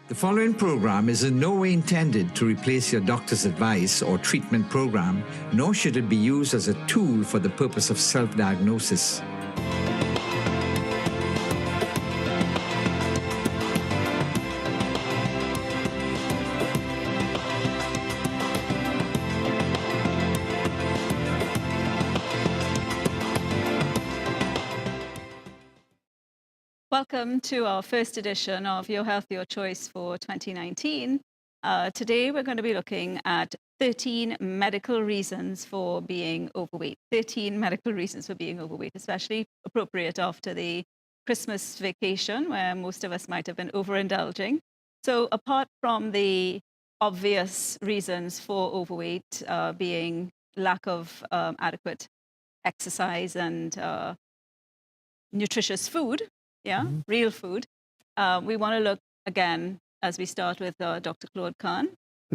The following program is in no way intended to replace your doctor's advice or treatment program, nor should it be used as a tool for the purpose of self-diagnosis. Welcome to our first edition of Your Health, Your Choice for 2019. Today we're going to be looking at 13 medical reasons for being overweight. 13 medical reasons for being overweight, especially appropriate after the Christmas vacation where most of us might have been overindulging. So apart from the obvious reasons for overweight being lack of adequate exercise and nutritious food, real food. We want to look again, as we start with Dr. Claude Kahn,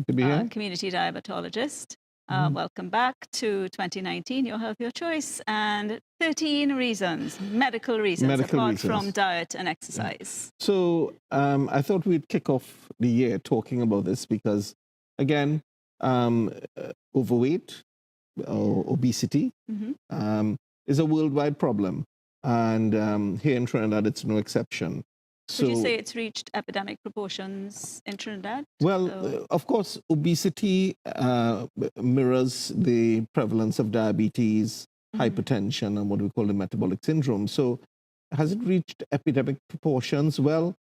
community diabetologist. Welcome back to 2019, Your Health, Your Choice, and 13 reasons, medical reasons, apart from diet and exercise. So I thought we'd kick off the year talking about this because, again, overweight or obesity is a worldwide problem. And here in Trinidad, it's no exception. Would you say it's reached epidemic proportions in Trinidad? Well, of course, obesity mirrors the prevalence of diabetes, hypertension, and what we call the metabolic syndrome. So has it reached epidemic proportions? Well,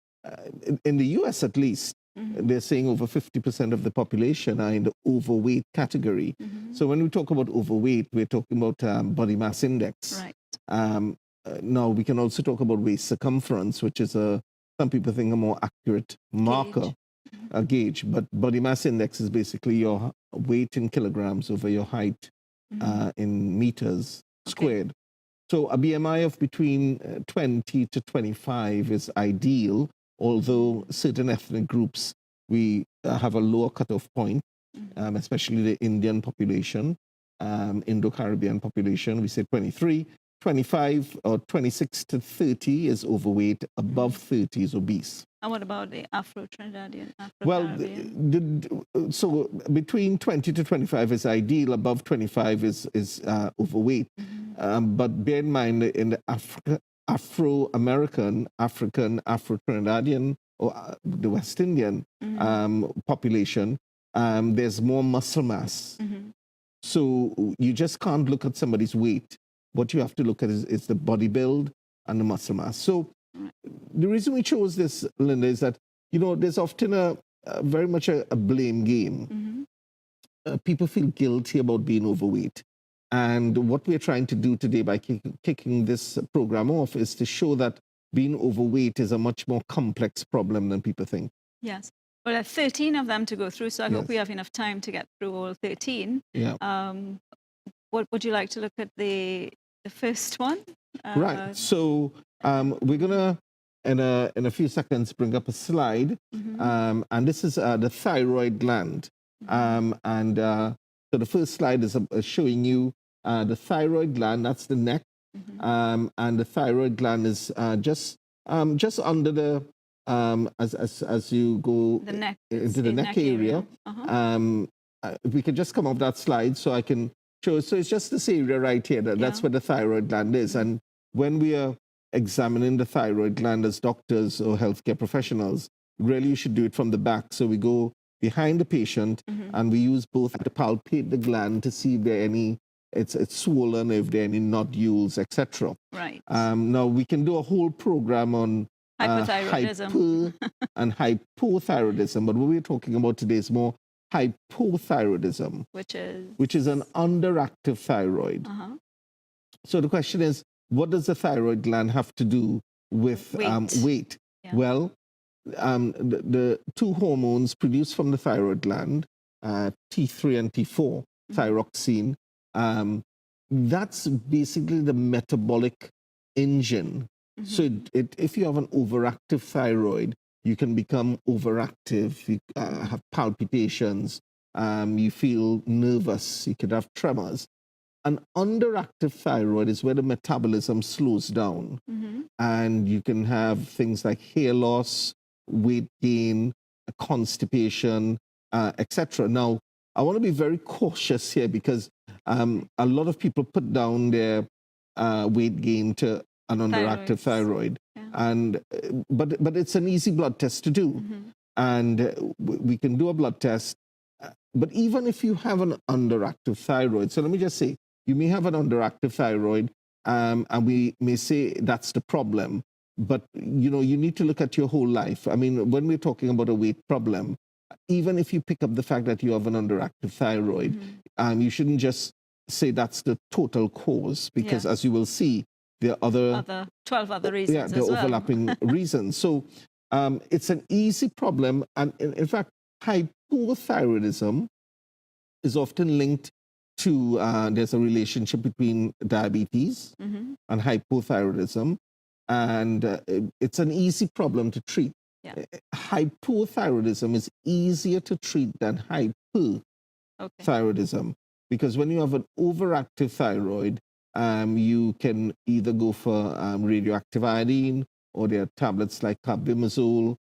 in the US at least, they're saying over 50% of the population are in the overweight category. So when we talk about overweight, we're talking about body mass index. Right. Now, we can also talk about waist circumference, which is some people think a more accurate marker, a gauge. But body mass index is basically your weight in kilograms over your height in meters squared. So a BMI of between 20 to 25 is ideal, although certain ethnic groups, we have a lower cutoff point, especially the Indian population, Indo-Caribbean population, we say 23. 25 or 26 to 30 is overweight, above 30 is obese. And what about the Afro-Trinidadian, Afro-Caribbean? Well, so between 20 to 25 is ideal, above 25 is overweight. But bear in mind, in the Afro-American, African, Afro-Trinidadian, or the West Indian population, there's more muscle mass. So you just can't look at somebody's weight. What you have to look at is the body build and the muscle mass. So the reason we chose this, Linda, is that, there's often very much a blame game. People feel guilty about being overweight. And what we're trying to do today by kicking this program off is to show that being overweight is a much more complex problem than people think. Yes. Well, there are 13 of them to go through, so I hope we have enough time to get through all 13. Yeah. What would you like to look at the first one? Right. So we're going to, in a few seconds, bring up a slide. And this is the thyroid gland. So the first slide is showing you the thyroid gland. That's the neck. And the thyroid gland is just under the, as you go into the neck area. If we could just come off that slide so I can show. So it's just this area right here. That's where the thyroid gland is. And when we are examining the thyroid gland as doctors or healthcare professionals, really you should do it from the back. So we go behind the patient and we use both to palpate the gland to see if there are any, it's swollen, if there are any nodules, etc. Right. Now we can do a whole program on hyperthyroidism and hypothyroidism, but what we're talking about today is more hypothyroidism, which is an underactive thyroid. So the question is, what does the thyroid gland have to do with weight? Yeah. Well, the two hormones produced from the thyroid gland, T3 and T4, thyroxine, that's basically the metabolic engine. So if you have an overactive thyroid, you can become overactive, you have palpitations, you feel nervous, you could have tremors. An underactive thyroid is where the metabolism slows down. And you can have things like hair loss, weight gain, constipation, etc. Now, I want to be very cautious here because a lot of people put down their weight gain to an underactive thyroid, and but it's an easy blood test to do, and we can do a blood test. But even if you have an underactive thyroid, so let me just say, you may have an underactive thyroid, and we may say that's the problem. But you know, you need to look at your whole life. I mean, when we're talking about a weight problem, even if you pick up the fact that you have an underactive thyroid, you shouldn't just say that's the total cause, because as you will see, there are 12 other reasons. Yeah, there are overlapping reasons. So it's an easy problem, and in fact, hypothyroidism is often linked to there's a relationship between diabetes and hypothyroidism, and it's an easy problem to treat. Hypothyroidism is easier to treat than hyperthyroidism, because when you have an overactive thyroid, you can either go for radioactive iodine, or there are tablets like carbimazole,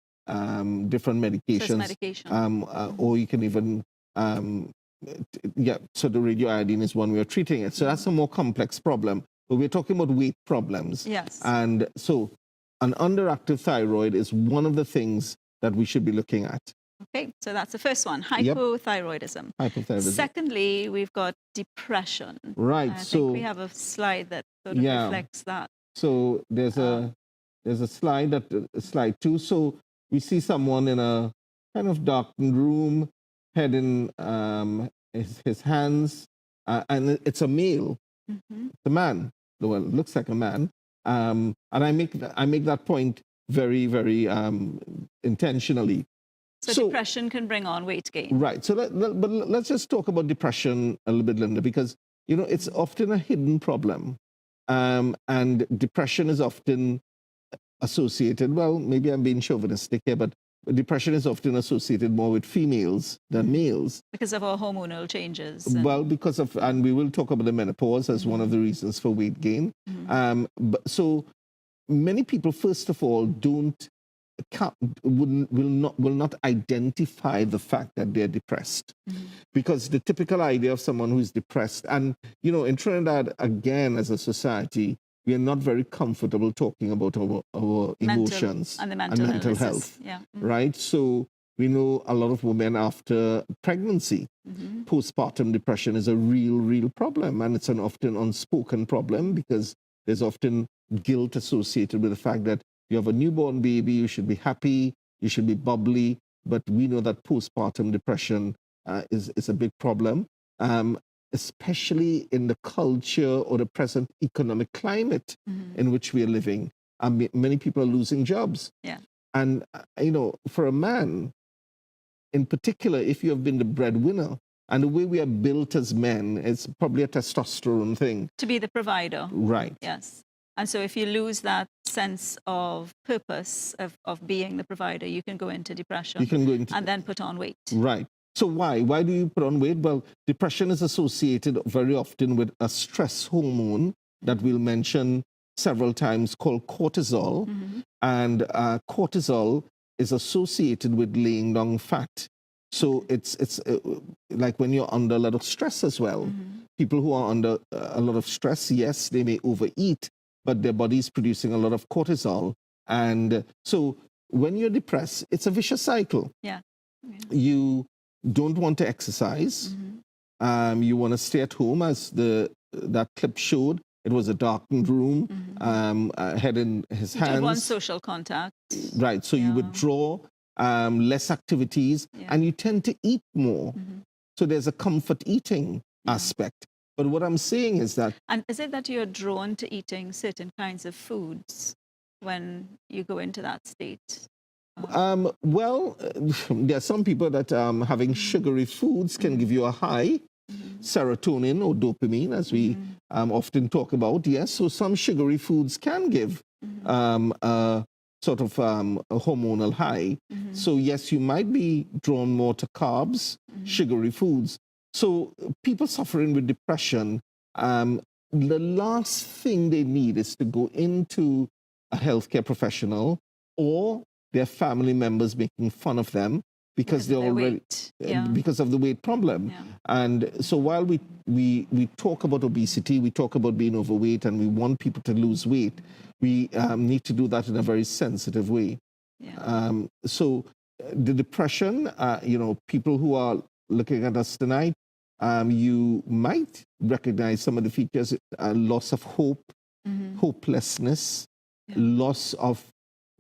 different medications, or you can even, so the radioiodine is one way of treating it. So that's a more complex problem, but we're talking about weight problems. And so an underactive thyroid is one of the things that we should be looking at. Okay, so that's the first one, hypothyroidism. Hypothyroidism. Secondly, we've got depression. Right. I think we have a slide that sort of reflects that. So there's a slide, slide 2. So we see someone in a kind of darkened room, head in his hands, and it's a male. It's a man. Well, it looks like a man. And I make that point very, very intentionally. So depression can bring on weight gain. Right. So but let's just talk about depression a little bit, Linda, because you know it's often a hidden problem, and depression is often associated. Well, maybe I'm being chauvinistic here, but depression is often associated more with females than males because of our hormonal changes. Well, because of, and we will talk about the menopause as one of the reasons for weight gain. But so many people, first of all, will not identify the fact that they're depressed, because the typical idea of someone who is depressed, and you know, in Trinidad, again, as a society, we are not very comfortable talking about our emotions and the mental health, right? So we know a lot of women after pregnancy, postpartum depression is a real problem, and it's an often unspoken problem because there's often guilt associated with the fact that you have a newborn baby, you should be happy, you should be bubbly, but we know that postpartum depression is a big problem, especially in the culture or the present economic climate in which we are living. Many people are losing jobs. And, you know, for a man, in particular, if you have been the breadwinner, and the way we are built as men, it's probably a testosterone thing. To be the provider. Right. Yes. And so if you lose that sense of purpose of being the provider, you can go into depression. You can go into, and then put on weight. Right. So why? Why do you put on weight? Well, depression is associated very often with a stress hormone that we'll mention several times called cortisol. And cortisol is associated with laying down fat. So it's like when you're under a lot of stress as well. People who are under a lot of stress, yes, they may overeat, but their body is producing a lot of cortisol. And so when you're depressed, it's a vicious cycle. You don't want to exercise. You want to stay at home, as that clip showed. It was a darkened room, head in his hands. You don't want social contact. Right, so you withdraw, less activities, and you tend to eat more. So there's a comfort eating aspect. But what I'm saying is that... And is it that you're drawn to eating certain kinds of foods when you go into that state? Well, there are some people that having sugary foods can give you a high, serotonin or dopamine, as we often talk about. Yes, so some sugary foods can give a sort of a hormonal high. So yes, you might be drawn more to carbs, sugary foods. So people suffering with depression, the last thing they need is to go into a healthcare professional or their family members making fun of them because they're already weight. Yeah. because of the weight problem. Yeah. And so while we talk about obesity, we talk about being overweight, and we want people to lose weight, we need to do that in a very sensitive way. Yeah. So the depression, people who are looking at us tonight, you might recognize some of the features: loss of hope, hopelessness, loss of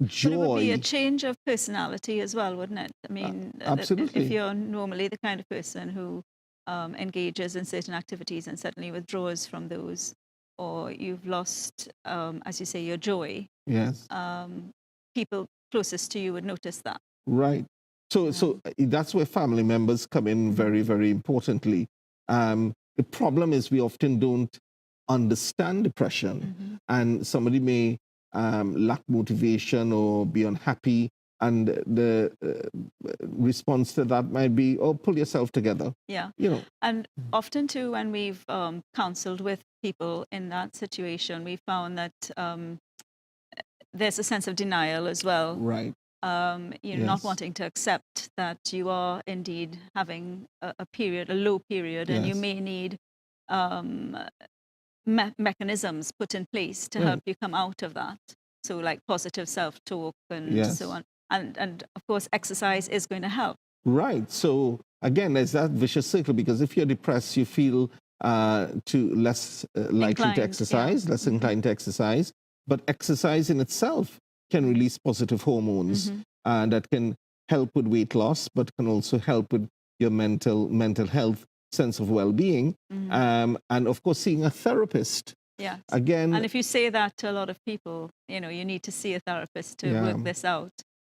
joy. But it would be a change of personality as well, wouldn't it? I mean, absolutely. if you're normally the kind of person who engages in certain activities and suddenly withdraws from those, or you've lost, as you say, your joy, Yes. people closest to you would notice that. Right. So that's where family members come in very, very importantly. The problem is we often don't understand depression, and somebody may lack motivation or be unhappy, and the response to that might be, "Oh, pull yourself together." Yeah. You know. And often too, when we've counseled with people in that situation, we found that there's a sense of denial as well. Right. Not wanting to accept that you are indeed having a period, a low period, and you may need mechanisms put in place to help you come out of that. So like positive self-talk and so on. And of course, exercise is going to help. Right. So again, there's that vicious circle, because if you're depressed, you feel less likely to exercise, less inclined to exercise. But exercise in itself can release positive hormones that can help with weight loss, but can also help with your mental health, sense of well-being, and of course seeing a therapist. Yes. Again, and if you say that to a lot of people, you need to see a therapist to work this out.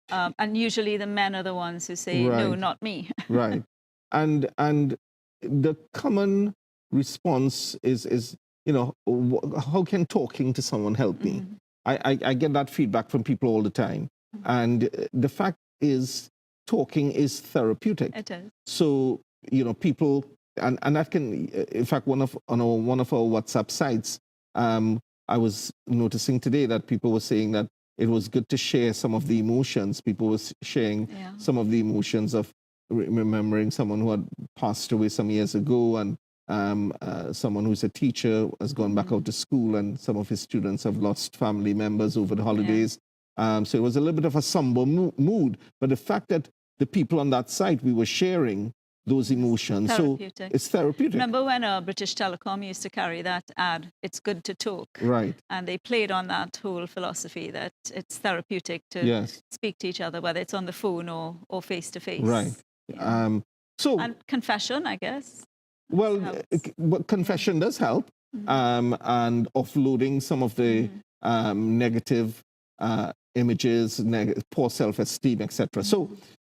And usually the men are the ones who say, "No, not me." Right. And the common response is how can talking to someone help me? I get that feedback from people all the time. And the fact is, talking is therapeutic. It is. So, people, and that can, in fact, on one of our WhatsApp sites, I was noticing today that people were saying that it was good to share some of the emotions. People were sharing some of the emotions of remembering someone who had passed away some years ago, and someone who's a teacher has gone back out to school, and some of his students have lost family members over the holidays. So it was a little bit of a somber mood. But the fact that the people on that site, we were sharing those emotions. So it's therapeutic. Remember when British Telecom used to carry that ad, "It's good to talk." Right. And they played on that whole philosophy that it's therapeutic to speak to each other, whether it's on the phone or face to face. Right. Yeah. And confession, I guess. Well, confession does help, and offloading some of the negative images, poor self-esteem, etc. So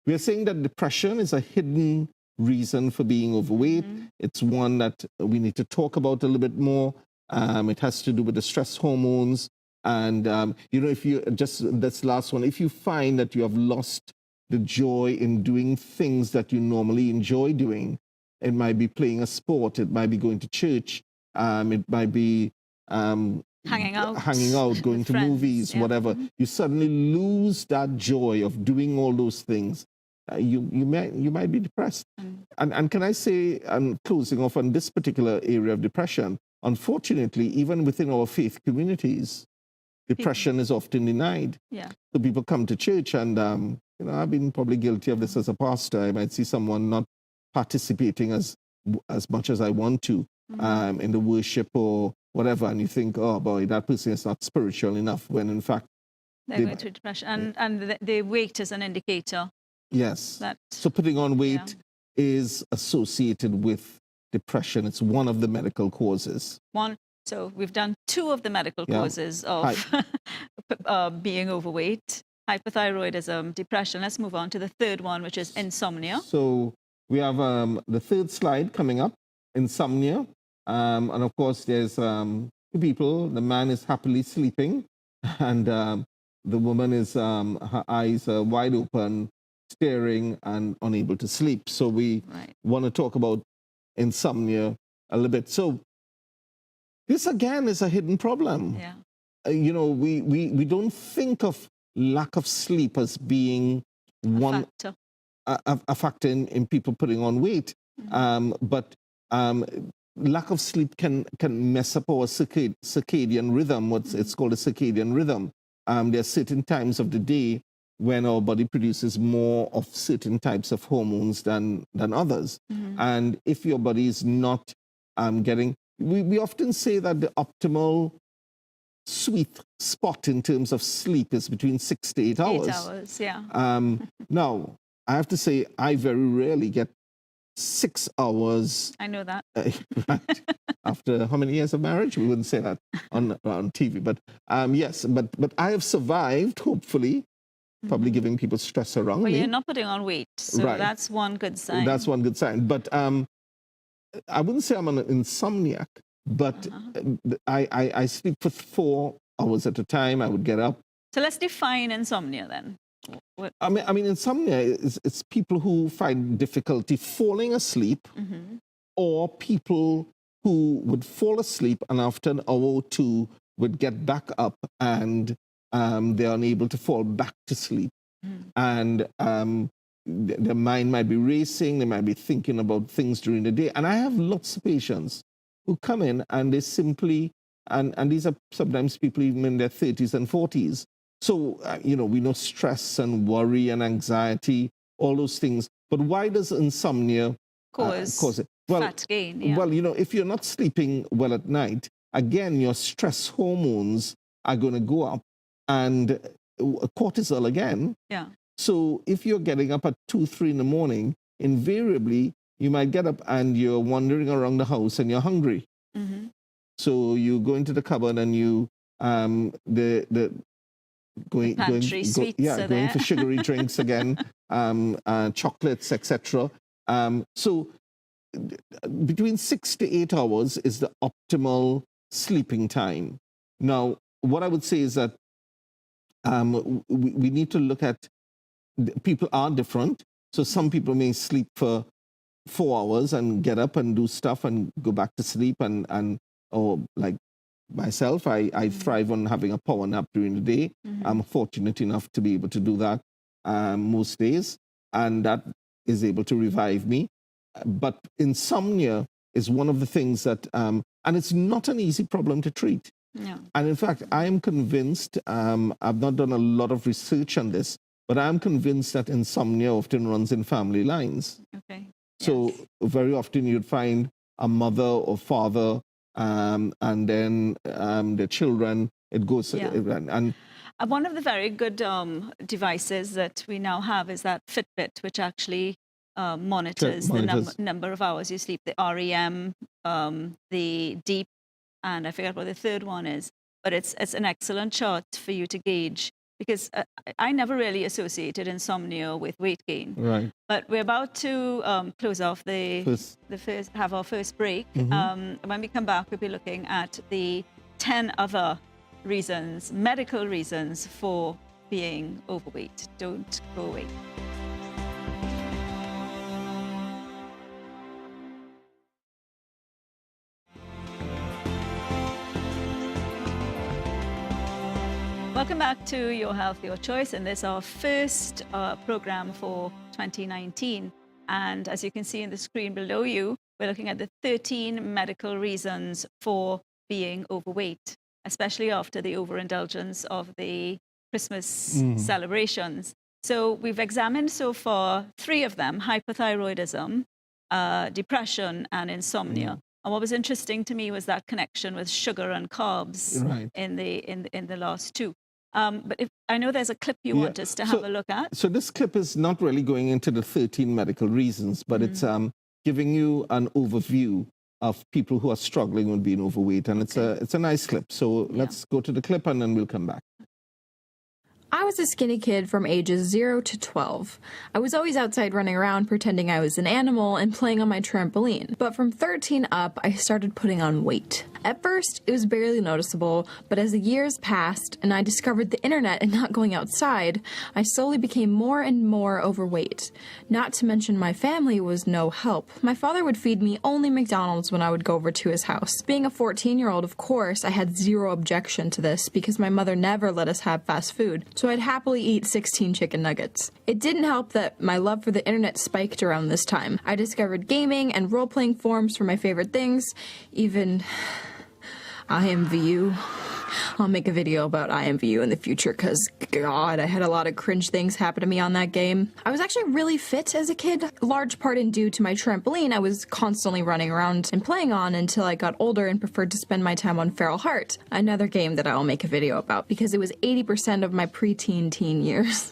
we are saying that depression is a hidden reason for being overweight. It's one that we need to talk about a little bit more. It has to do with the stress hormones. And, if you this last one, if you find that you have lost the joy in doing things that you normally enjoy doing, it might be playing a sport, it might be going to church, it might be hanging out, going to friends, movies, whatever. You suddenly lose that joy of doing all those things. You might be depressed. And can I say, and closing off on this particular area of depression, unfortunately, even within our faith communities, depression is often denied. Yeah. So people come to church, and I've been probably guilty of this as a pastor. I might see someone not participating as much as I want to in the worship or whatever, and you think, "Oh boy, that person is not spiritual enough," when in fact they're going through depression, and the weight is an indicator. Yes. So putting on weight is associated with depression. It's one of the medical causes. So we've done two of the medical causes of being overweight: hypothyroidism, depression. Let's move on to the third one, which is insomnia. So we have the third slide coming up, insomnia. And of course, there's two people. The man is happily sleeping, and the woman is, her eyes are wide open, staring and unable to sleep. So we want to talk about insomnia a little bit. So this again is a hidden problem. Yeah. We don't think of lack of sleep as being one a factor in people putting on weight. But lack of sleep can mess up our circadian rhythm. It's called a circadian rhythm. There are certain times of the day when our body produces more of certain types of hormones than others. And if your body is not getting, we often say that the optimal sweet spot in terms of sleep is between 6 to 8 hours. 8 hours, yeah. Now, I have to say, I very rarely get 6 hours. I know that. Right. After how many years of marriage? We wouldn't say that on TV. But yes, but I have survived, hopefully, probably giving people stress around me. Well, you're not putting on weight, so Right. that's one good sign. That's one good sign. But I wouldn't say I'm an insomniac, but I sleep for 4 hours at a time. I would get up. So let's define insomnia then. What? I mean, insomnia is people who find difficulty falling asleep, or people who would fall asleep and after an hour or two would get back up and they're unable to fall back to sleep. And their mind might be racing, they might be thinking about things during the day. And I have lots of patients who come in and they simply, and these are sometimes people even in their 30s and 40s. So, we know stress and worry and anxiety, all those things. But why does insomnia cause it? Well, fat gain, yeah. Well, if you're not sleeping well at night, again, your stress hormones are going to go up, and cortisol again. Yeah. So if you're getting up at 2, 3 in the morning, invariably, you might get up and you're wandering around the house and you're hungry. So you go into the cupboard and you, going for sugary drinks again, chocolates, etc. So between 6 to 8 hours is the optimal sleeping time. Now, what I would say is that we need to look at, people are different. So some people may sleep for 4 hours and get up and do stuff and go back to sleep, or like myself, I thrive on having a power nap during the day. I'm fortunate enough to be able to do that most days, and that is able to revive me. But insomnia is one of the things that, and it's not an easy problem to treat. Yeah. And in fact, I am convinced, I've not done a lot of research on this, but I'm convinced that insomnia often runs in family lines. Okay. So very often you'd find a mother or father, and then the children, it goes, and one of the very good devices that we now have is that Fitbit, which actually monitors the number of hours you sleep, the REM, the deep, and I forget what the third one is, but it's an excellent chart for you to gauge, because I never really associated insomnia with weight gain. Right. But we're about to close off have our first break. When we come back, we'll be looking at the 10 other reasons, medical reasons for being overweight. Don't go away. Welcome back to Your Health, Your Choice, and this is our first program for 2019. And as you can see in the screen below you, we're looking at the 13 medical reasons for being overweight, especially after the overindulgence of the Christmas celebrations. So we've examined so far 3 of them: hypothyroidism, depression, and insomnia. And what was interesting to me was that connection with sugar and carbs in the last 2. But I know there's a clip you want us to have a look at. So this clip is not really going into the 13 medical reasons, but it's giving you an overview of people who are struggling with being overweight. And it's a nice clip. So let's go to the clip and then we'll come back. I was a skinny kid from ages 0 to 12. I was always outside running around pretending I was an animal and playing on my trampoline. But from 13 up, I started putting on weight. At first, it was barely noticeable, but as the years passed and I discovered the internet and not going outside, I slowly became more and more overweight. Not to mention my family was no help. My father would feed me only McDonald's when I would go over to his house. Being a 14-year-old, of course, I had zero objection to this because my mother never let us have fast food. so I'd happily eat 16 chicken nuggets. It didn't help that my love for the internet spiked around this time. I discovered gaming and role-playing forums for my favorite things, even IMVU. I'll make a video about IMVU in the future because, God, I had a lot of cringe things happen to me on that game. I was actually really fit as a kid, large part in due to my trampoline I was constantly running around and playing on until I got older and preferred to spend my time on Feral Heart, another game that I'll make a video about because it was 80% of my preteen teen years.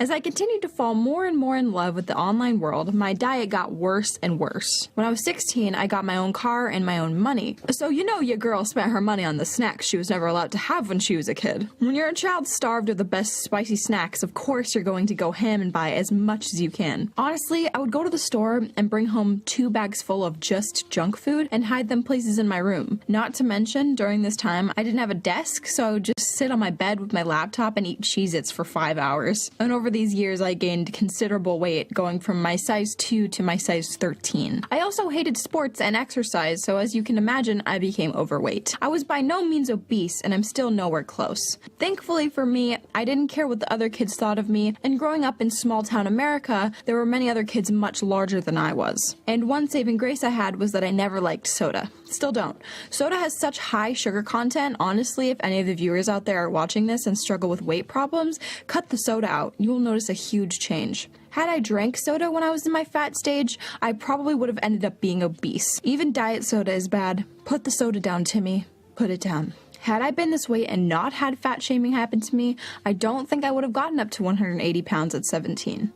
As I continued to fall more and more in love with the online world, my diet got worse and worse. When I was 16, I got my own car and my own money. So you know your girl spent her money on the snacks she was never allowed to have when she was a kid. When you're a child starved of the best spicy snacks, of course you're going to go ham and buy as much as you can. Honestly, I would go to the store and bring home 2 bags full of just junk food and hide them places in my room. Not to mention, during this time, I didn't have a desk, so I would just sit on my bed with my laptop and eat Cheez-Its for 5 hours. And over these years, I gained considerable weight, going from my size 2 to my size 13. I also hated sports and exercise, so as you can imagine, I became overweight. I was by no means obese, and I'm still nowhere close. Thankfully for me, I didn't care what the other kids thought of me, and growing up in small-town America, there were many other kids much larger than I was. And one saving grace I had was that I never liked soda. Still don't. Soda has such high sugar content. Honestly, if any of the viewers out there are watching this and struggle with weight problems, cut the soda out. You will notice a huge change. Had I drank soda when I was in my fat stage, I probably would have ended up being obese. Even diet soda is bad. Put the soda down, Timmy. Put it down. Had I been this weight and not had fat shaming happen to me, I don't think I would have gotten up to 180 pounds at 17.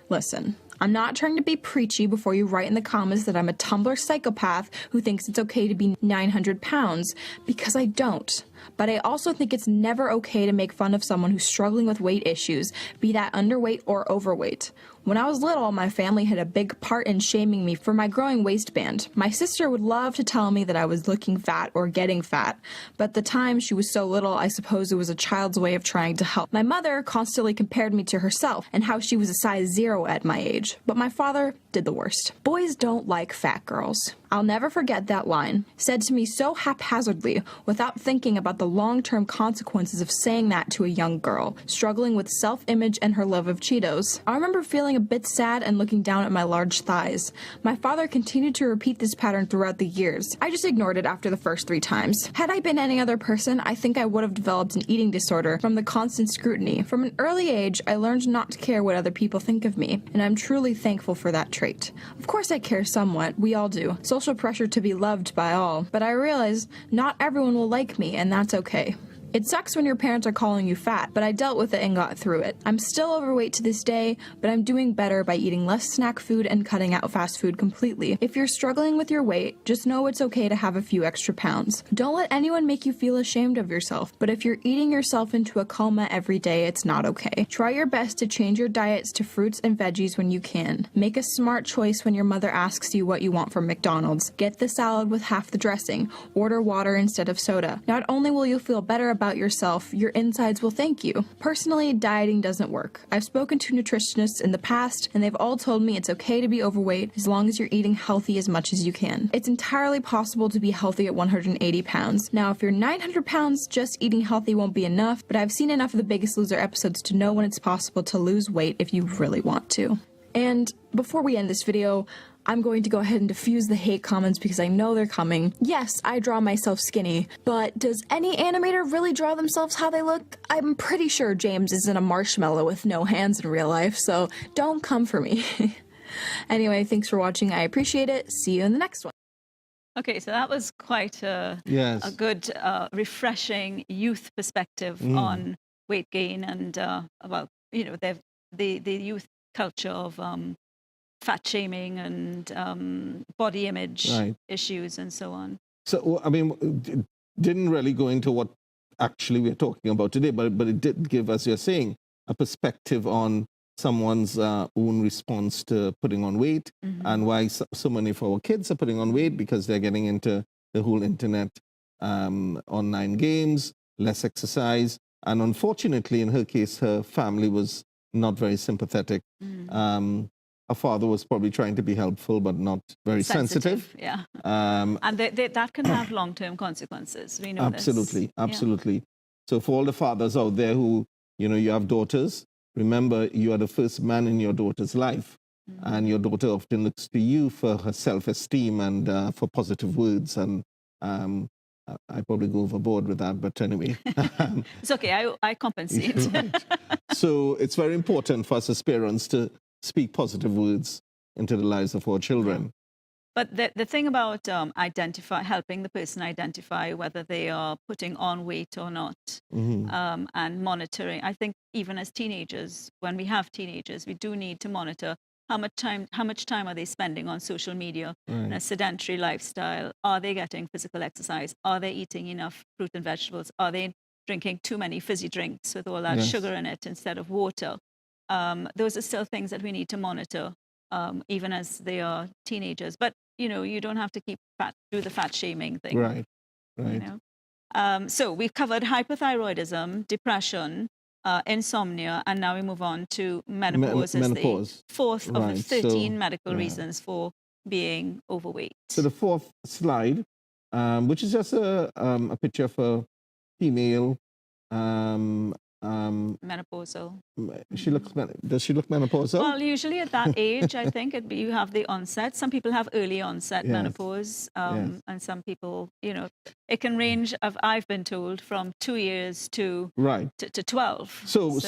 Listen, I'm not trying to be preachy before you write in the comments that I'm a Tumblr psychopath who thinks it's okay to be 900 pounds, because I don't. But I also think it's never okay to make fun of someone who's struggling with weight issues, be that underweight or overweight. When I was little, my family had a big part in shaming me for my growing waistband. My sister would love to tell me that I was looking fat or getting fat, but at the time she was so little, I suppose it was a child's way of trying to help. My mother constantly compared me to herself and how she was a size 0 at my age, but my father did the worst. Boys don't like fat girls. I'll never forget that line, said to me so haphazardly without thinking about the long-term consequences of saying that to a young girl, struggling with self-image and her love of Cheetos. I remember feeling a bit sad and looking down at my large thighs. My father continued to repeat this pattern throughout the years. I just ignored it after the first 3 times. Had I been any other person, I think I would have developed an eating disorder from the constant scrutiny. From an early age, I learned not to care what other people think of me, and I'm truly thankful for that trait. Of course I care somewhat, we all do. Social pressure to be loved by all, but I realize not everyone will like me, and that's okay. It sucks when your parents are calling you fat, but I dealt with it and got through it. I'm still overweight to this day, but I'm doing better by eating less snack food and cutting out fast food completely. If you're struggling with your weight, just know it's okay to have a few extra pounds. Don't let anyone make you feel ashamed of yourself, but if you're eating yourself into a coma every day, it's not okay. Try your best to change your diets to fruits and veggies when you can. Make a smart choice when your mother asks you what you want from McDonald's. Get the salad with half the dressing. Order water instead of soda. Not only will you feel better about yourself, your insides will thank you. Personally, dieting doesn't work. I've spoken to nutritionists in the past, and they've all told me it's okay to be overweight as long as you're eating healthy as much as you can. It's entirely possible to be healthy at 180 pounds. Now, if you're 900 pounds, just eating healthy won't be enough, but I've seen enough of the Biggest Loser episodes to know when it's possible to lose weight if you really want to. And before we end this video, I'm going to go ahead and diffuse the hate comments because I know they're coming. Yes, I draw myself skinny, but does any animator really draw themselves how they look? I'm pretty sure James isn't a marshmallow with no hands in real life, so don't come for me. Anyway, thanks for watching. I appreciate it. See you in the next one. Okay, so that was quite a good, refreshing youth perspective on weight gain and about, you know, the youth culture of fat shaming and body image issues and so on. So, I mean, didn't really go into what actually we're talking about today, but it did give, as you're saying, a perspective on someone's own response to putting on weight and why so many of our kids are putting on weight, because they're getting into the whole internet, online games, less exercise. And unfortunately, in her case, her family was not very sympathetic. Her father was probably trying to be helpful, but not very sensitive. Yeah. And that can have long-term consequences. We know absolutely, this. Absolutely. So for all the fathers out there who, you have daughters. Remember, you are the first man in your daughter's life. And your daughter often looks to you for her self-esteem and for positive words. And I probably go overboard with that, but anyway. It's okay, I compensate. Right. So it's very important for us as parents to speak positive words into the lives of our children. But the thing about helping the person identify whether they are putting on weight or not, and monitoring, I think even as teenagers, when we have teenagers, we do need to monitor how much time are they spending on social media, in a sedentary lifestyle? Are they getting physical exercise? Are they eating enough fruit and vegetables? Are they drinking too many fizzy drinks with all that sugar in it instead of water? Those are still things that we need to monitor, even as they are teenagers. But you don't have to do the fat shaming thing. Right. So we've covered hypothyroidism, depression, insomnia, and now we move on to menopause as the fourth of the 13 medical reasons for being overweight. So the fourth slide, which is just a picture of a female. Menopausal. Does she look menopausal? Well, usually at that age, I think you have the onset. Some people have early onset menopause, and some people, it can range. I've been told from 2 years to 12. So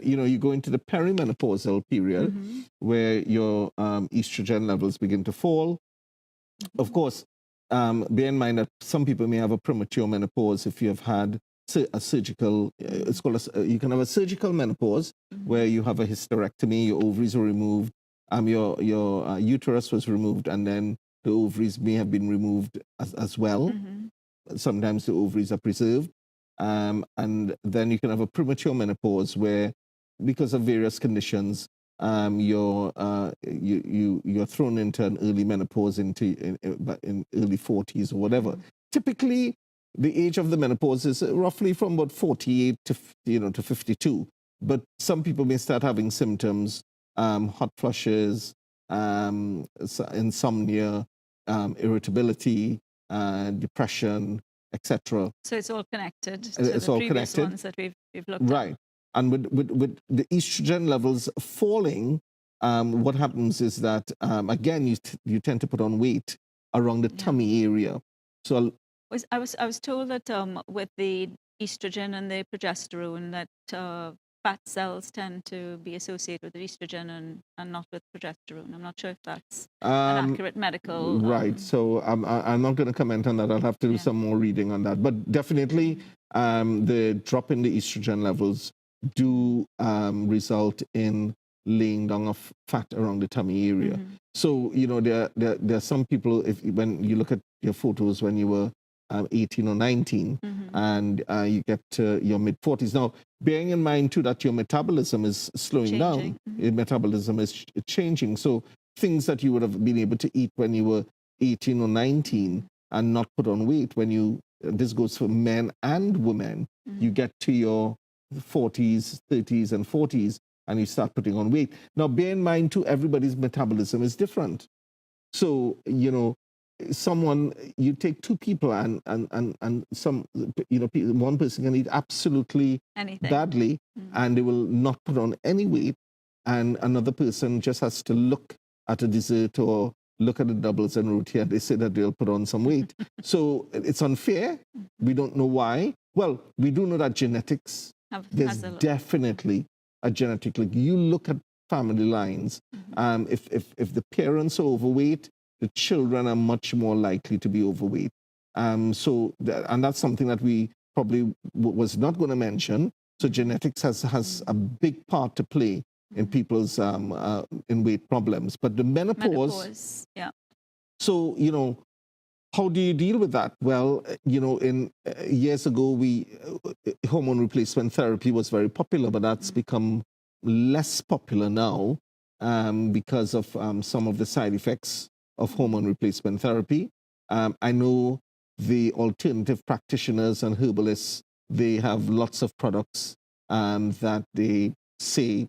you go into the perimenopausal period where your estrogen levels begin to fall. Of course, bear in mind that some people may have a premature menopause if you have had a surgical, it's called you can have a surgical menopause where you have a hysterectomy, your ovaries were removed, your uterus was removed, and then the ovaries may have been removed as well. Sometimes the ovaries are preserved. And then you can have a premature menopause where, because of various conditions, you're thrown into an early menopause in early 40s or whatever. Typically, the age of the menopause is roughly from about 48 to 52. But some people may start having symptoms, hot flushes, insomnia, irritability, depression, etc. So it's all connected to the previous ones that we've looked at. Right. And with the estrogen levels falling, what happens is that, again, you tend to put on weight around the tummy area. So I was told that with the estrogen and the progesterone that fat cells tend to be associated with estrogen and not with progesterone. I'm not sure if that's an accurate medical... Right. So I'm not going to comment on that. I'll have to do some more reading on that. But definitely the drop in the estrogen levels do result in laying down of fat around the tummy area. So, there are some people, when you look at your photos when you were 18 or 19, and you get to your mid-40s. Now, bearing in mind, too, that your metabolism is slowing down. Your metabolism is changing. So things that you would have been able to eat when you were 18 or 19 and not put on weight, this goes for men and women, you get to your 40s, 30s, and 40s, and you start putting on weight. Now, bear in mind, too, everybody's metabolism is different. So, you take two people and some, one person can eat absolutely badly and they will not put on any weight, and another person just has to look at a dessert or look at the doubles and roti and they say that they'll put on some weight. So it's unfair. We don't know why. Well, we do know that genetics, there's definitely a genetic link. You look at family lines. If the parents are overweight, the children are much more likely to be overweight. And that's something that we probably was not going to mention. So genetics has a big part to play in people's in weight problems. But the menopause, So, how do you deal with that? Well, in years ago, hormone replacement therapy was very popular, but that's become less popular now because of some of the side effects of hormone replacement therapy. I know the alternative practitioners and herbalists, they have lots of products that they say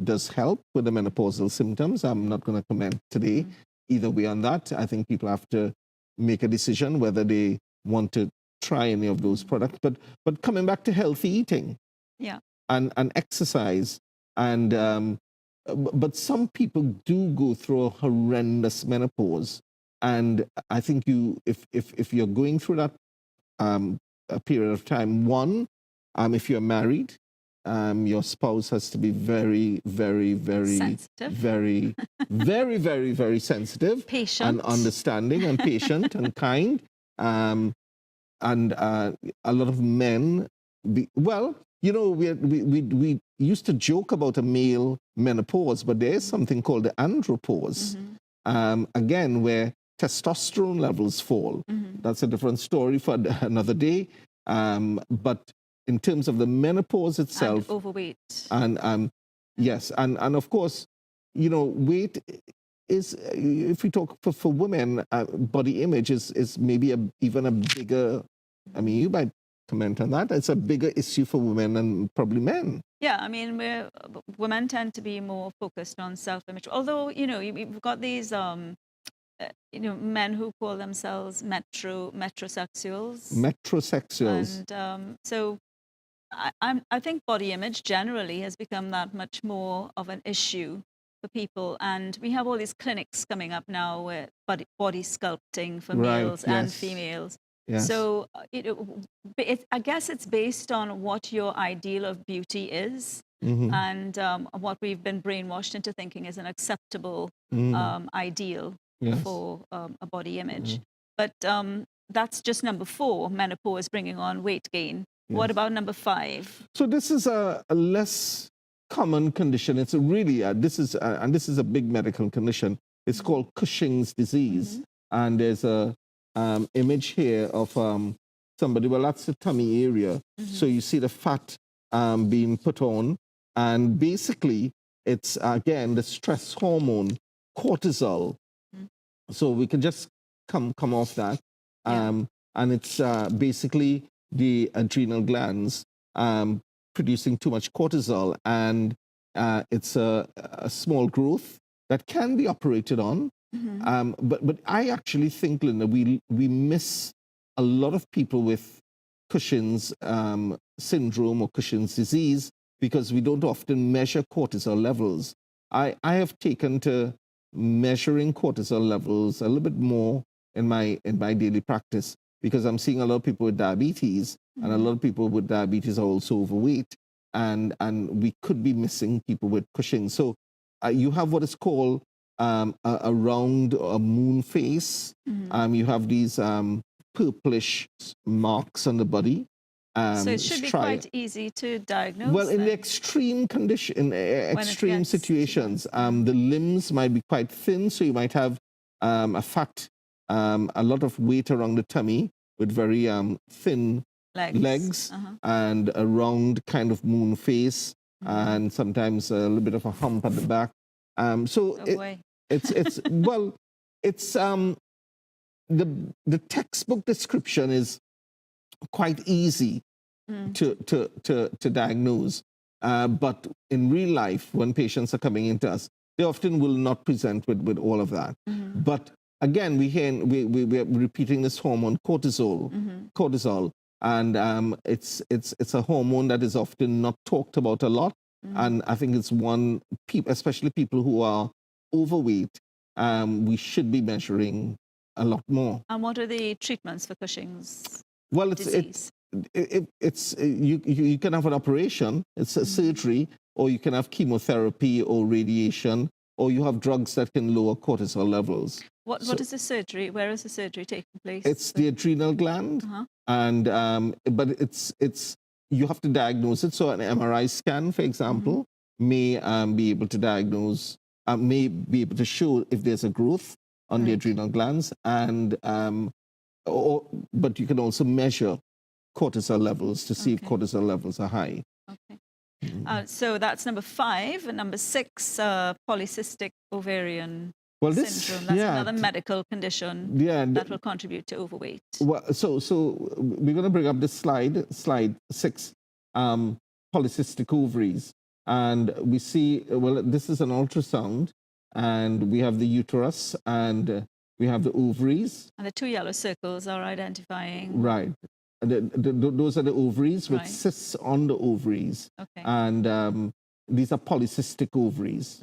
does help with the menopausal symptoms. I'm not going to comment today either way on that. I think people have to make a decision whether they want to try any of those products. But coming back to healthy eating, Yeah. and exercise. And but some people do go through a horrendous menopause. And I think if you're going through that a period of time, one, if you're married, your spouse has to be very, very, very, Sensitive. very, very, very, very sensitive, Patient. and understanding, and patient, and kind. And a lot of men, well, you know, we used to joke about a male menopause, but there is something called the andropause. Again, where testosterone levels fall. That's a different story for another day. But in terms of the menopause itself, And overweight. and yes, and of course, you know, weight is, if we talk for women, body image is maybe even a bigger. I mean, you might comment on that. It's a bigger issue for women than probably men. Yeah, I mean, women tend to be more focused on self-image. Although, you know, we've got these, you know, men who call themselves metrosexuals. Metrosexuals. And so I think body image generally has become that much more of an issue for people. And we have all these clinics coming up now with body sculpting for Right, males and yes. females. Yes. So, you know, I guess it's based on what your ideal of beauty is, and what we've been brainwashed into thinking is an acceptable ideal Yes. for a body image. But that's just number 4, menopause bringing on weight gain. What about number 5? So this is a less common condition. It's a really this is a big medical condition. It's called Cushing's disease, and there's a image here of somebody. Well, that's the tummy area. So you see the fat being put on, and basically it's again the stress hormone cortisol. So we can just come off that, and it's basically the adrenal glands producing too much cortisol, and it's a small growth that can be operated on. But I actually think, Linda, we miss a lot of people with Cushing's syndrome or Cushing's disease because we don't often measure cortisol levels. I have taken to measuring cortisol levels a little bit more in my daily practice, because I'm seeing a lot of people with diabetes, and a lot of people with diabetes are also overweight, and we could be missing people with Cushing. So you have what is called a round moon face. You have these purplish marks on the body. So it should be quite easy to diagnose. Well, in then, the extreme condition, extreme gets situations, the limbs might be quite thin, so you might have a fat, a lot of weight around the tummy with very thin legs and a round kind of moon face, and sometimes a little bit of a hump at the back. So it's well, it's the textbook description is quite easy to diagnose, but in real life, when patients are coming into us, they often will not present with all of that. But again, we're repeating this hormone cortisol, and it's a hormone that is often not talked about a lot, and I think it's one, especially people who are overweight, we should be measuring a lot more. And what are the treatments for Cushing's Well, disease? You can have an operation, it's a surgery, or you can have chemotherapy or radiation, or you have drugs that can lower cortisol levels. What is the surgery? Where is the surgery taking place? It's the adrenal gland, and but it's you have to diagnose it. So an MRI scan, for example, may be able to diagnose, may be able to show if there's a growth on the adrenal glands, and but you can also measure cortisol levels to see if cortisol levels are high. So that's number 5. And number 6, polycystic ovarian syndrome. That's another medical condition that will contribute to overweight. Well, so we're going to bring up this slide 6, polycystic ovaries. And we see, well, this is an ultrasound, and we have the uterus, and we have the ovaries. And the 2 yellow circles are identifying. Right. those are the ovaries with Right. cysts on the ovaries. Okay. And these are polycystic ovaries.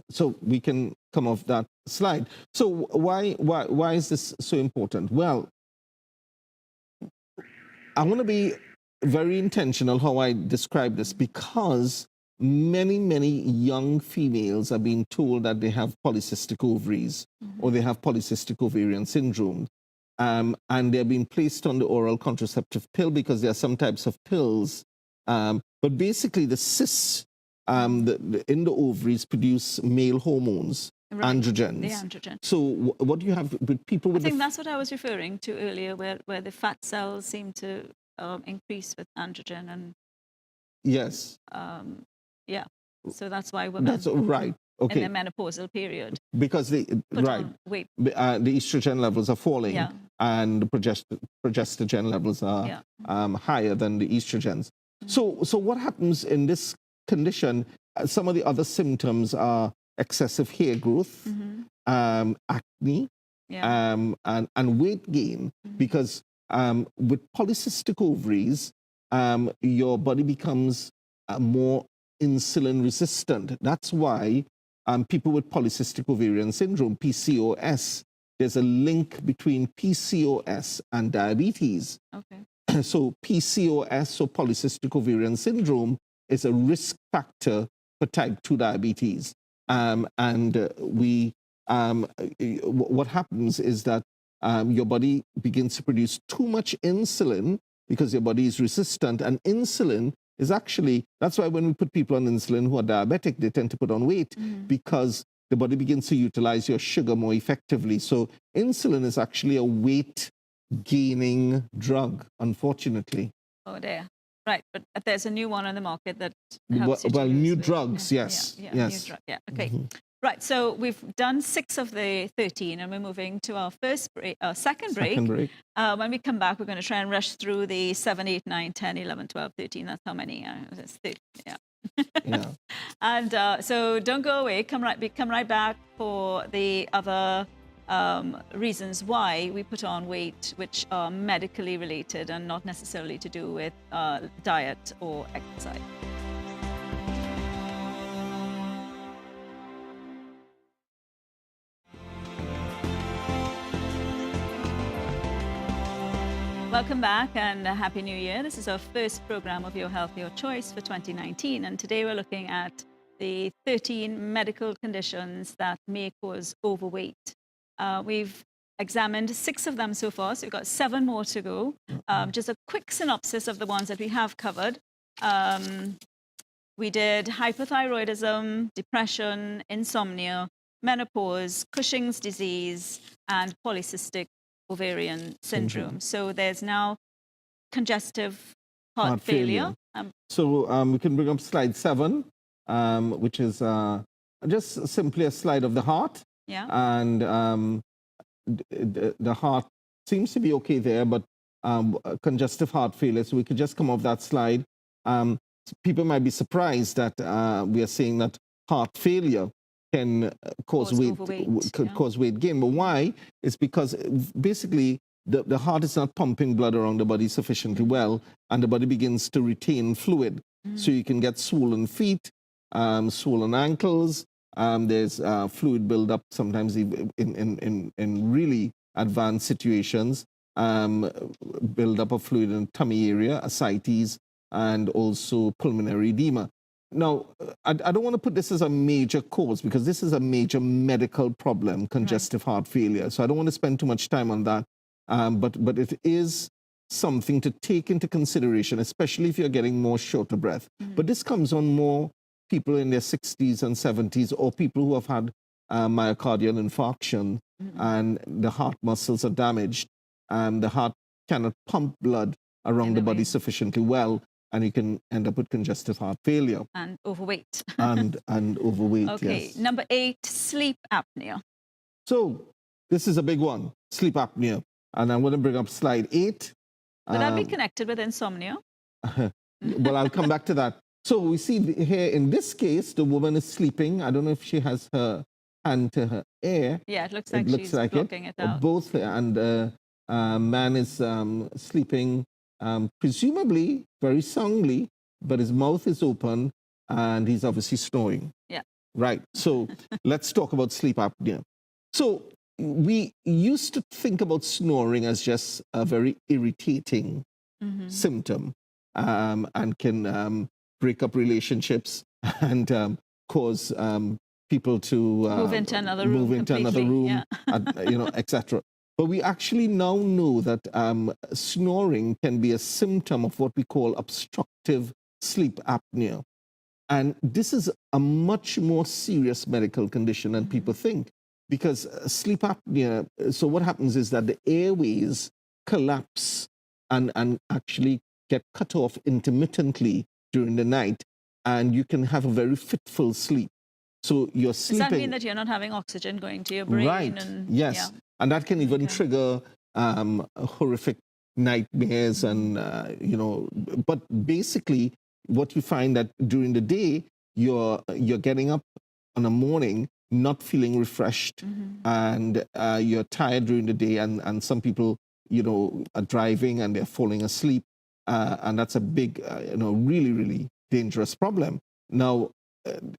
So we can come off that slide. So why is this so important? Well, I want to be very intentional how I describe this, because many young females are being told that they have polycystic ovaries or they have polycystic ovarian syndrome. And they're being placed on the oral contraceptive pill because there are some types of pills. But basically the cysts in the ovaries produce male hormones, Right. androgens. The androgen. So what do you have with people I with think that's what I was referring to earlier, where the fat cells seem to increase with androgen, and yes, yeah, so that's why women that's right. in Okay, their menopausal period because they put right. on weight. The estrogen levels are falling, Yeah. and the progesterone levels are Yeah. higher than the estrogens. So what happens in this condition? Some of the other symptoms are excessive hair growth, acne, Yeah. and weight gain. Because with polycystic ovaries, your body becomes more insulin resistant. That's why people with polycystic ovarian syndrome, PCOS, there's a link between PCOS and diabetes. Okay. So PCOS, or polycystic ovarian syndrome, is a risk factor for type 2 diabetes. What happens is that your body begins to produce too much insulin because your body is resistant, and insulin is actually, that's why when we put people on insulin who are diabetic, they tend to put on weight because the body begins to utilize your sugar more effectively. So insulin is actually a weight gaining drug, unfortunately. Oh dear. Right, but there's a new one on the market that helps you to Well, lose new weight. drugs, yes. Yeah, yes. new drug. Yeah, okay. Right, so we've done 6 of the 13, and we're moving to our second break. When we come back, we're going to try and rush through the 7, 8, 9, 10, 11, 12, 13. That's how many? It's 30, yeah. Yeah. And so don't go away. Come right back for the other reasons why we put on weight, which are medically related and not necessarily to do with diet or exercise. Welcome back and Happy New Year. This is our first program of Your Health, Your Choice for 2019. And today we're looking at the 13 medical conditions that may cause overweight. We've examined 6 of them so far, so we've got 7 more to go. Just a quick synopsis of the ones that we have covered. We did hypothyroidism, depression, insomnia, menopause, Cushing's disease, and polycystic ovarian syndrome. So there's now congestive heart failure. So we can bring up slide 7, which is just simply a slide of the heart. Yeah. And the heart seems to be okay there, but congestive heart failure. So we could just come off that slide. People might be surprised that we are saying that heart failure can cause weight gain. But why? It's because basically the heart is not pumping blood around the body sufficiently well, and the body begins to retain fluid. So you can get swollen feet, swollen ankles. There's fluid buildup sometimes in really advanced situations. Buildup of fluid in the tummy area, ascites, and also pulmonary edema. Now, I don't want to put this as a major cause because this is a major medical problem, congestive heart failure. So I don't want to spend too much time on that. But it is something to take into consideration, especially if you're getting more shorter breath. But this comes on more people in their 60s and 70s, or people who have had myocardial infarction and the heart muscles are damaged, and the heart cannot pump blood around the body sufficiently well, and you can end up with congestive heart failure. And overweight. and overweight, Okay, yes. number 8, sleep apnea. So this is a big one, sleep apnea. And I'm going to bring up slide 8. Would that be connected with insomnia? Well, I'll come back to that. So we see here in this case, the woman is sleeping. I don't know if she has her hand to her ear. Yeah, it looks like she's blocking it out. Both, and Man is sleeping presumably very soundly, but his mouth is open and he's obviously snoring. Yeah. Right. So let's talk about sleep apnea. So we used to think about snoring as just a very irritating symptom and can break up relationships and cause people to move into another room, yeah. Etc. But we actually now know that snoring can be a symptom of what we call obstructive sleep apnea. And this is a much more serious medical condition than people think, because sleep apnea, so what happens is that the airways collapse and actually get cut off intermittently during the night, and you can have a very fitful sleep. So you're sleeping. Does that mean that you're not having oxygen going to your brain? Right, and, yes. Yeah. And that can even trigger horrific nightmares and, but basically what you find that during the day, you're getting up in the morning not feeling refreshed, and you're tired during the day, and some people, are driving and they're falling asleep, and that's a big, really, really dangerous problem. Now,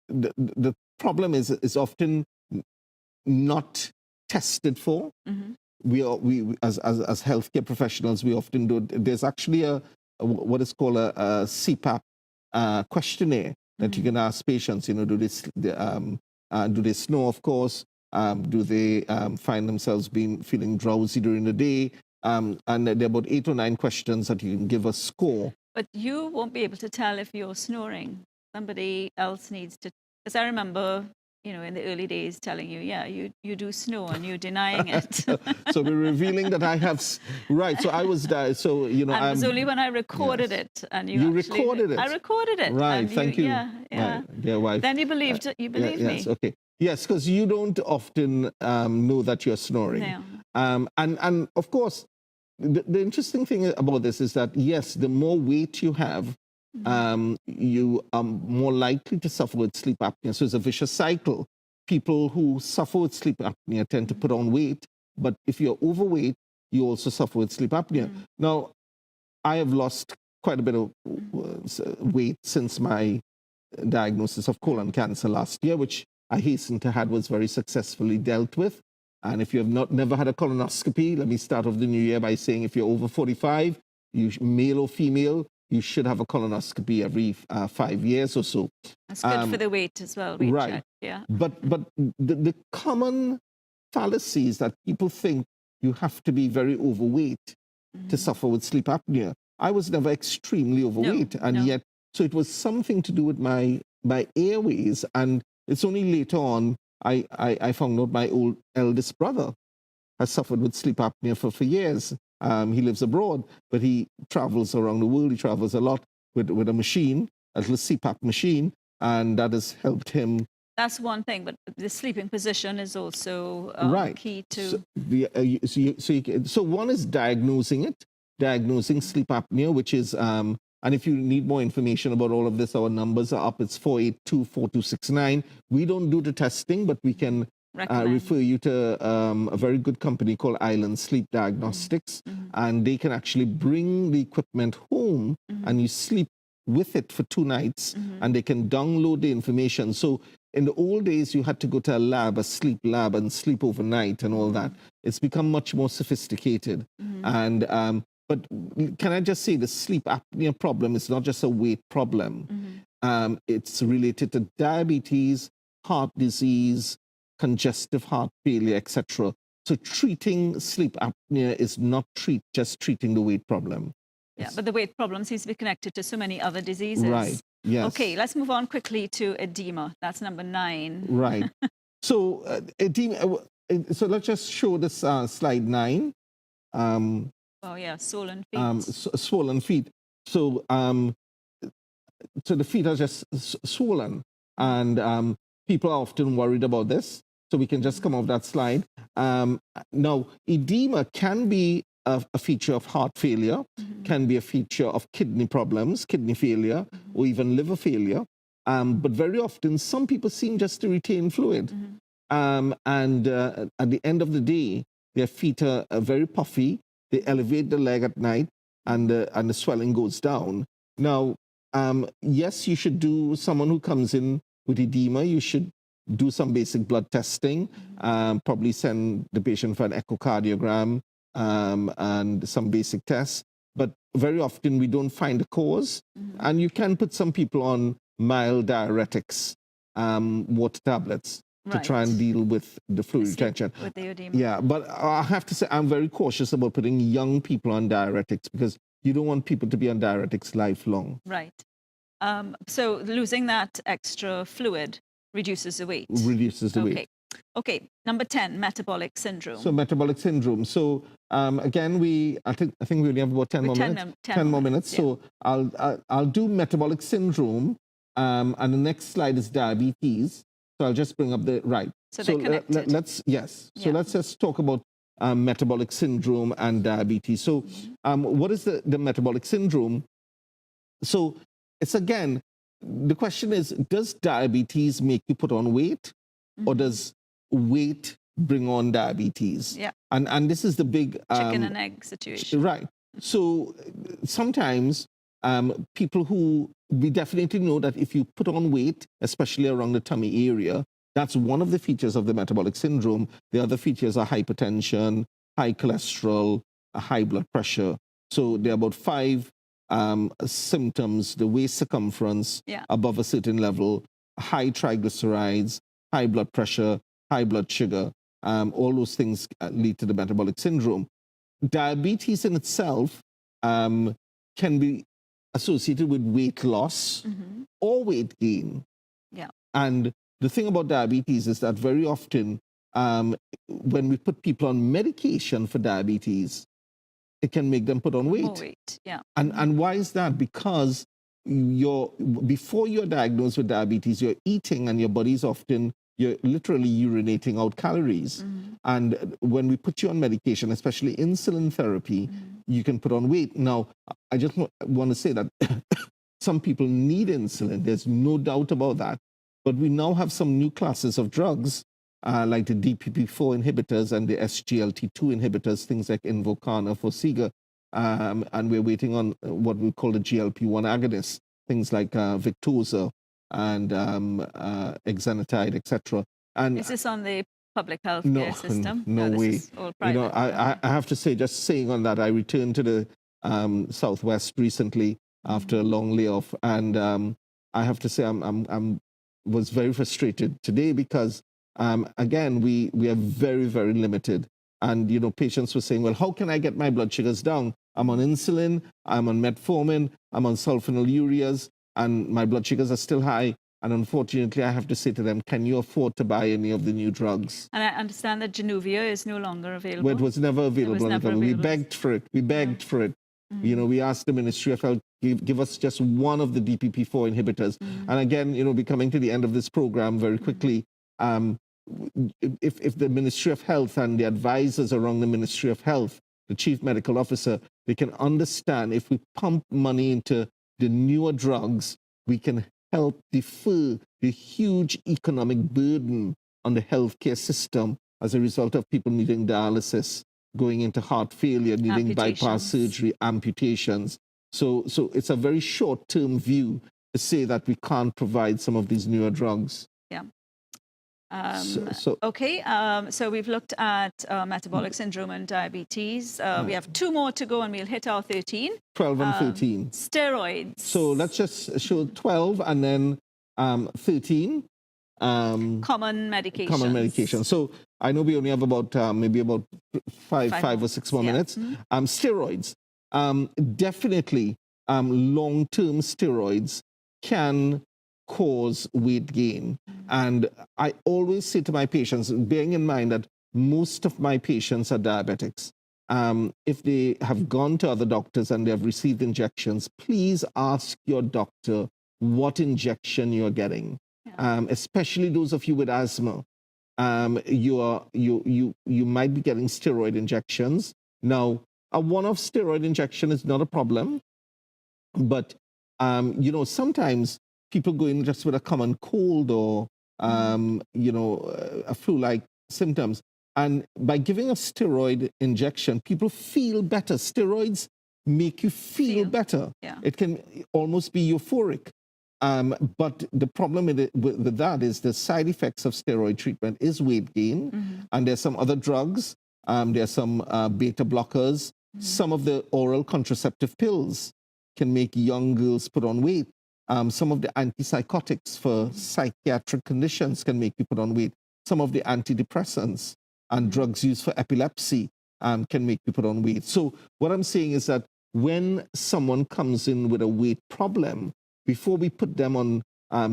the problem is often not tested for. We as healthcare professionals, we often do. There's actually what is called a CPAP questionnaire that you can ask patients. Do they snore? Of course. Do they find themselves feeling drowsy during the day? And there are about 8 or 9 questions that you can give a score. But you won't be able to tell if you're snoring. Somebody else needs to. Because I remember, in the early days telling you, yeah, you do snore, and you're denying it. So we're revealing that I have, right. So I was there. So, And it was only when I recorded it. And you actually, recorded it? I recorded it. Right, thank you. Yeah, yeah. My dear wife. Then you believed me. Yes, okay. Yes, because you don't often know that you're snoring. No. And of course, the interesting thing about this is that, yes, the more weight you have, you are more likely to suffer with sleep apnea. So it's a vicious cycle. People who suffer with sleep apnea tend to put on weight, but if you're overweight, you also suffer with sleep apnea. Now, I have lost quite a bit of weight since my diagnosis of colon cancer last year, which I hasten to add was very successfully dealt with. And if you have never had a colonoscopy, let me start off the new year by saying if you're over 45, male or female, you should have a colonoscopy every 5 years or so. That's good for the weight as well. Right. Check, yeah. But the common fallacy is that people think you have to be very overweight to suffer with sleep apnea. I was never extremely overweight, yet, so it was something to do with my airways. And it's only later on I found out my eldest brother has suffered with sleep apnea for years. He lives abroad, but he travels around the world. He travels a lot with a machine, a little CPAP machine, and that has helped him. That's one thing, but the sleeping position is also key to. So one is diagnosing sleep apnea, which is, and if you need more information about all of this, our numbers are up. It's 482-4269. We don't do the testing, but we can refer you to a very good company called Island Sleep Diagnostics, and they can actually bring the equipment home, and you sleep with it for 2 nights, and they can download the information. So in the old days, you had to go to a lab, a sleep lab, and sleep overnight and all that. It's become much more sophisticated. And but can I just say the sleep apnea problem is not just a weight problem. It's related to diabetes, heart disease, congestive heart failure, etc. So treating sleep apnea is not just treating the weight problem. Yeah, but the weight problem seems to be connected to so many other diseases. Right, yes. Okay, let's move on quickly to edema. That's number 9. Right. So edema, so let's just show this slide 9. Oh yeah, swollen feet. Swollen feet. So so the feet are just swollen, and people are often worried about this. So we can just come off that slide. Now, edema can be a feature of heart failure, can be a feature of kidney problems, kidney failure, or even liver failure. But very often, some people seem just to retain fluid. And at the end of the day, their feet are very puffy, they elevate the leg at night, and the swelling goes down. Now, yes, you should do, someone who comes in with edema, you should do some basic blood testing, probably send the patient for an echocardiogram and some basic tests. But very often we don't find the cause. And you can put some people on mild diuretics, water tablets, to try and deal with the fluid retention. With the edema. Yeah, but I have to say I'm very cautious about putting young people on diuretics, because you don't want people to be on diuretics lifelong. Right. So losing that extra fluid reduces the weight. Reduces the weight. Okay. Number 10, metabolic syndrome. So metabolic syndrome. So again, I think we only have about 10 more minutes. 10 more minutes. Yeah. So I'll do metabolic syndrome, and the next slide is diabetes. So I'll just bring up the right. So they're connected. So let's just talk about metabolic syndrome and diabetes. So what is the metabolic syndrome? So it's, again, the question is, does diabetes make you put on weight, or does weight bring on diabetes? Yeah. And this is the big chicken and egg situation. Right. So sometimes people who, we definitely know that if you put on weight, especially around the tummy area, that's one of the features of the metabolic syndrome. The other features are hypertension, high cholesterol, high blood pressure. So there are about 5 symptoms: the waist circumference above a certain level, high triglycerides, high blood pressure, high blood sugar. All those things lead to the metabolic syndrome. Diabetes in itself can be associated with weight loss or weight gain. Yeah. And the thing about diabetes is that very often when we put people on medication for diabetes, it can make them put on weight. More weight, yeah. And why is that? Because before you're diagnosed with diabetes, you're eating, and your body's often, you're literally urinating out calories. And when we put you on medication, especially insulin therapy, you can put on weight. Now, I just want to say that some people need insulin. There's no doubt about that. But we now have some new classes of drugs, like the DPP-4 inhibitors and the SGLT2 inhibitors, things like Invokana, Forxiga, and we're waiting on what we call the GLP-1 agonists, things like Victoza and exenatide, etc. And is this on the public health care system? No way. This is all private. I have to say, just saying on that, I returned to the Southwest recently after a long layoff, and I have to say I was very frustrated today because again we are very, very limited. And patients were saying, well, how can I get my blood sugars down? I'm on insulin, I'm on metformin, I'm on sulfonylureas, and my blood sugars are still high. And unfortunately, I have to say to them, can you afford to buy any of the new drugs? And I understand that Januvia is no longer available. Well, it was never available. We begged for it. We begged for it. We asked the Ministry of Health, give us just one of the DPP-4 inhibitors. And again, we're coming to the end of this program very quickly. If the Ministry of Health and the advisors around the Ministry of Health, the Chief Medical Officer, they can understand, if we pump money into the newer drugs, we can help defer the huge economic burden on the healthcare system as a result of people needing dialysis, going into heart failure, needing bypass surgery, amputations. So it's a very short-term view to say that we can't provide some of these newer drugs. Yeah. Okay, so we've looked at metabolic syndrome and diabetes. We have 2 more to go and we'll hit our 13. 12 and 13. Steroids. So let's just show 12 and then 13. Common medication. Common medication. So I know we only have about maybe about five or six more minutes. Steroids. Definitely long-term steroids can cause weight gain. And I always say to my patients, bearing in mind that most of my patients are diabetics, if they have gone to other doctors and they have received injections, please ask your doctor what injection you're getting. Especially those of you with asthma, you might be getting steroid injections. Now, a one-off steroid injection is not a problem, but sometimes people go in just with a common cold or a flu-like symptoms, And by giving a steroid injection, people feel better. Steroids make you feel better. Yeah. It can almost be euphoric. But the problem with that is the side effects of steroid treatment is weight gain. And there's some other drugs. There's some beta blockers. Some of the oral contraceptive pills can make young girls put on weight. Some of the antipsychotics for psychiatric conditions can make you put on weight. Some of the antidepressants and drugs used for epilepsy can make you put on weight. So what I'm saying is that when someone comes in with a weight problem, before we put them on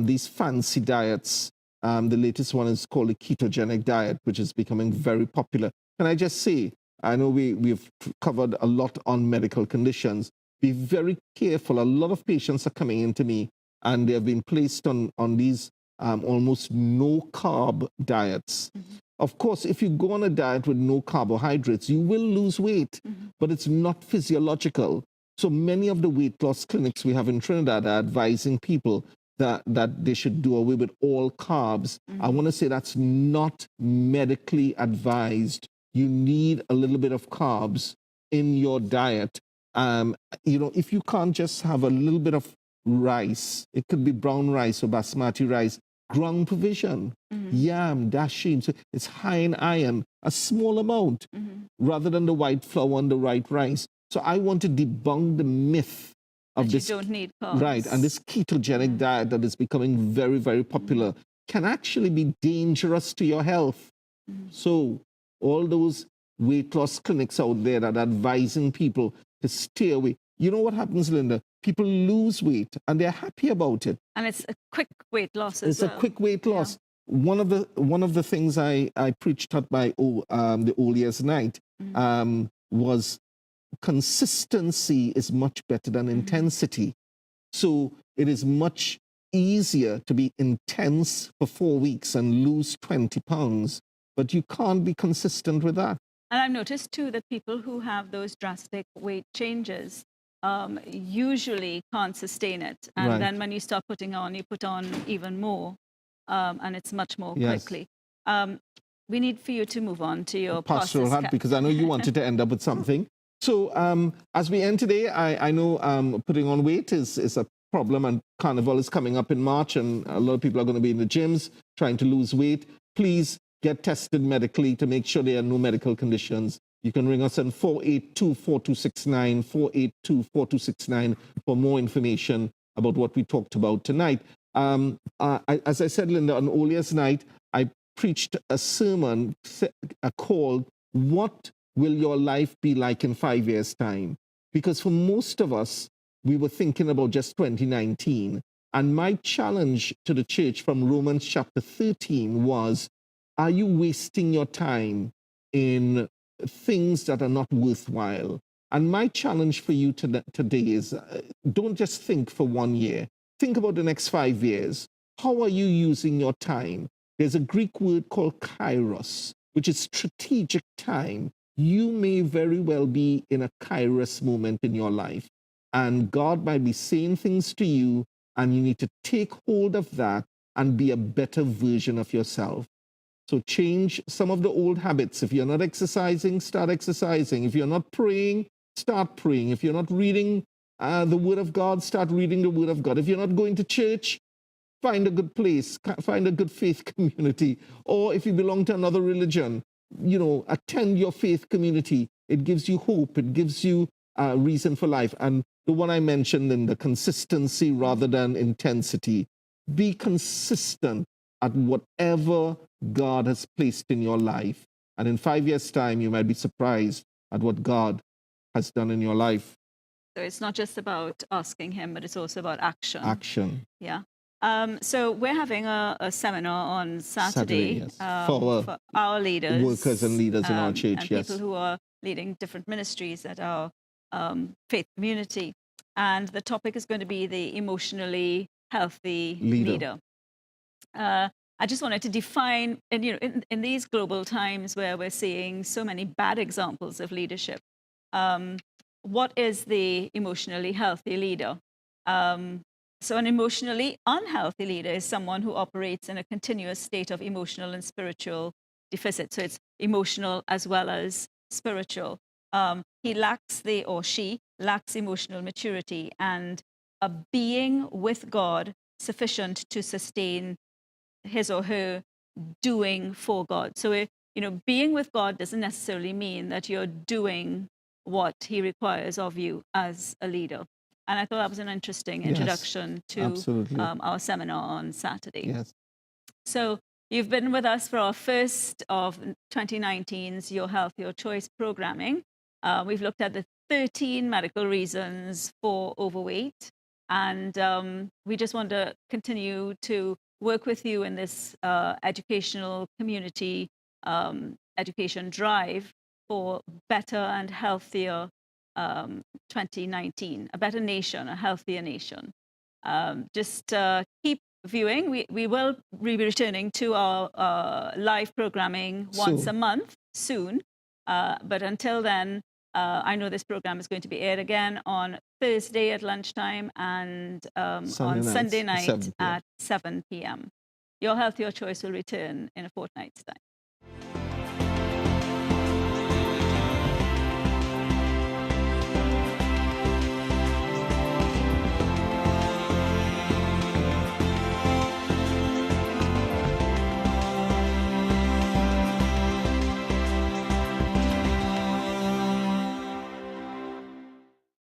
these fancy diets, the latest one is called the ketogenic diet, which is becoming very popular. Can I just say, I know we've covered a lot on medical conditions. Be very careful. A lot of patients are coming into me and they have been placed on these almost no-carb diets. Of course, if you go on a diet with no carbohydrates, you will lose weight, but it's not physiological. So many of the weight loss clinics we have in Trinidad are advising people that they should do away with all carbs. I want to say that's not medically advised. You need a little bit of carbs in your diet. If you can't just have a little bit of rice, it could be brown rice or basmati rice, ground provision, yam, dasheen. So it's high in iron, a small amount, rather than the white flour and the white rice. So I want to debunk the myth of this. You don't need carbs. Right, and this ketogenic diet that is becoming very, very popular can actually be dangerous to your health. So all those weight loss clinics out there that are advising people to stay away. You know what happens, Linda? People lose weight and they're happy about it. And it's a quick weight loss as well. It's a quick weight loss. One of the things I preached at my the All Years Night was consistency is much better than intensity. So it is much easier to be intense for 4 weeks and lose 20 pounds, but you can't be consistent with that. And I've noticed too that people who have those drastic weight changes usually can't sustain it. And then when you start putting on, you put on even more, and it's much more quickly. We need for you to move on to your pastoral hat, because I know you wanted to end up with something. So as we end today, I know putting on weight is a problem, and Carnival is coming up in March, and a lot of people are going to be in the gyms trying to lose weight. Please get tested medically to make sure there are no medical conditions. You can ring us on 482-4269, 482-4269 for more information about what we talked about tonight. As I said, Linda, on All Year's Night, I preached a sermon called What Will Your Life Be Like in 5 Years' Time? Because for most of us, we were thinking about just 2019. And my challenge to the church from Romans chapter 13 was, are you wasting your time in things that are not worthwhile? And my challenge for you today is, don't just think for 1 year. Think about the next 5 years. How are you using your time? There's a Greek word called kairos, which is strategic time. You may very well be in a kairos moment in your life, and God might be saying things to you, and you need to take hold of that and be a better version of yourself. So change some of the old habits. If you're not exercising, start exercising. If you're not praying, start praying. If you're not reading the Word of God, start reading the Word of God. If you're not going to church, find a good place, find a good faith community. Or if you belong to another religion, attend your faith community. It gives you hope. It gives you a reason for life. And the one I mentioned in the consistency rather than intensity. Be consistent at whatever God has placed in your life. And in 5 years' time, you might be surprised at what God has done in your life. So it's not just about asking him, but it's also about action. Action. Yeah. So we're having a seminar on Saturday yes. For our leaders. Workers and leaders in our church, and yes. people who are leading different ministries at our faith community. And the topic is going to be the emotionally healthy leader. I just wanted to define, and in these global times where we're seeing so many bad examples of leadership, what is the emotionally healthy leader? So an emotionally unhealthy leader is someone who operates in a continuous state of emotional and spiritual deficit. So it's emotional as well as spiritual. He lacks or she lacks emotional maturity and a being with God sufficient to sustain his or her doing for God. So, being with God doesn't necessarily mean that you're doing what he requires of you as a leader. And I thought that was an interesting introduction to absolutely. Our seminar on Saturday. Yes. So you've been with us for our first of 2019's Your Health, Your Choice programming. We've looked at the 13 medical reasons for overweight. And we just want to continue to work with you in this educational community education drive for better and healthier 2019, a better nation, a healthier nation. Just keep viewing. We will be returning to our live programming once a month soon. But until then, I know this program is going to be aired again on Thursday at lunchtime and on Sunday night at 7 p.m. Your Health, Your Choice will return in a fortnight's